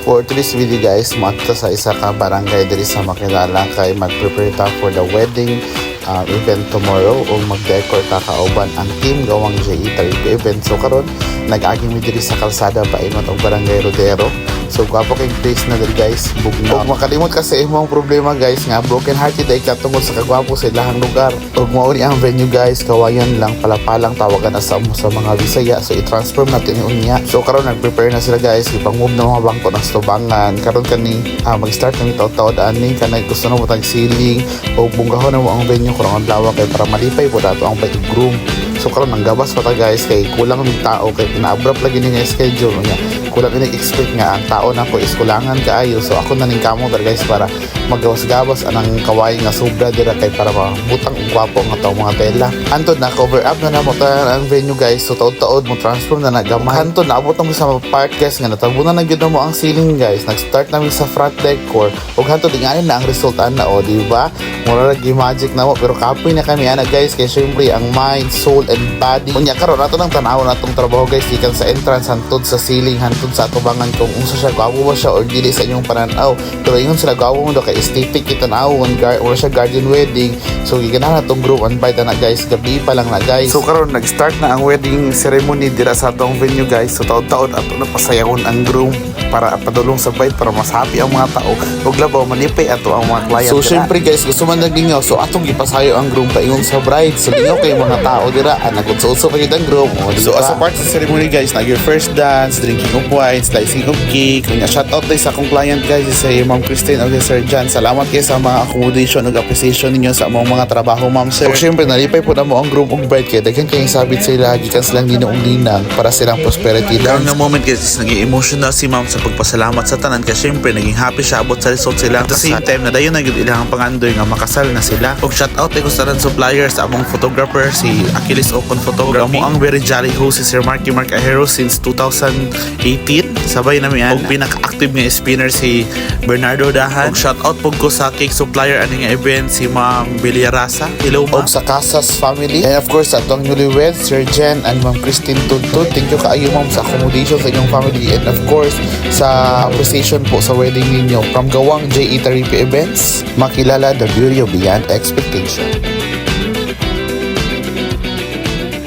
For today's video guys, mato sa isa ka barangay diri sa Makilala kay mag-prepare ta for the wedding event tomorrow o mag-decor ta kauban ang team gawang JE30 event. So karon nag-agi mi diri sa kalsada paingon og barangay Rodero. So gwapo kay place na diri guys, bugnaw. Ug makalimot ka sa imong problema guys nga broken hearted ay katungod sa kagwapo sa ilahang lugar. Ug mao ni ang venue guys, kawayan lang palapalang tawagan sa mga Bisaya. So i-transform natin unya. So karon nag-prepare na sila guys, ipang-move na mga bangko ng Stubangan. Karon kani mag-start kami taud-taud ani kanay gusto na mo tag ceiling o bunggahon na mo ang venue kung ang lawa kay para malipay po dato ang bride groom. So karon nang gabas pa ta guys kay kulang ng tao kay pina-abrupt lagi ni nga schedule niya. Kulang ini expect nga ang tao na ko is kulangan kaayo. So ako na ning kamo guys para magawas-gawas anang kaway nga sobra dira kay para mabutang og gwapo nga tawo mga tela. Antod na cover up na mo ta ang venue guys. So taud-taud mo transform na nagamay. Antod na abot na mo sa part guys nga natabunan na gyud mo ang ceiling guys. Nag-start na mi sa front decor ug hantod ingani na ang resulta na o di ba? Mura lagi magic na mo pero kapoy na kami ana guys kay syempre ang mind, soul and body. Unya karon ato nang tan-aw natong trabaho guys gikan sa entrance hantod sa ceiling hantod sa atubangan kung unsa siya gwapo ba siya or dili sa inyong pananaw. Pero ingon sila gwapo mo do kay aesthetic itan-awon or siya garden wedding. So giganahan natong group and bite na guys, gabi pa lang na guys. So karon nag-start na ang wedding ceremony dira sa atong venue guys. So taud-taud ato na pasayawon ang groom para padulong sa bride para mas happy ang mga tao ug labaw manipay ato ang mga client. So syempre guys gusto man naglingaw so atong gipasayo ang groom paingon sa bride. So lingaw kay mga tao dira nagutso-utso pa gyud ang groom. So as a part sa ceremony guys, nag your first dance, drinking of wine, slicing of cake. Kunya shout out sa akong client guys sa Ma'am Christine ug Sir Jan. Salamat kayo sa mga accommodation ug appreciation ninyo sa among mga trabaho ma'am sir. Ug syempre nalipay po na mo ang groom ug bride kay daghan kayong sabit sila gikan silang ginoong-linang para silang prosperity dance. Ang moment guys is naging emotional si ma'am sa pagpasalamat sa tanan kay syempre naging happy siya abot sa result sila. At the same time na dayon na gyud ilang pangandoy nga makasal na sila. Ug shout out ko sa ran suppliers sa among photographer si Achilles Ocon Photography. Mo ang very jolly host si Sir Marky Mark Ahero since 2018. Sabay namin yan. Ug pinaka-active nga spinner si Bernardo Dahan. Ug shout out po ko sa cake supplier ani nga event si Ma'am Biliarasa. Hello ma'am. Ug sa Casas family. And of course sa atong newlywed Sir Jen and Ma'am Christine Tuntun. Thank you kaayo ma'am sa accommodation sa inyong family and of course sa appreciation po sa wedding ninyo. From Gawang JE30 Events, Makilala, the beauty of beyond expectation.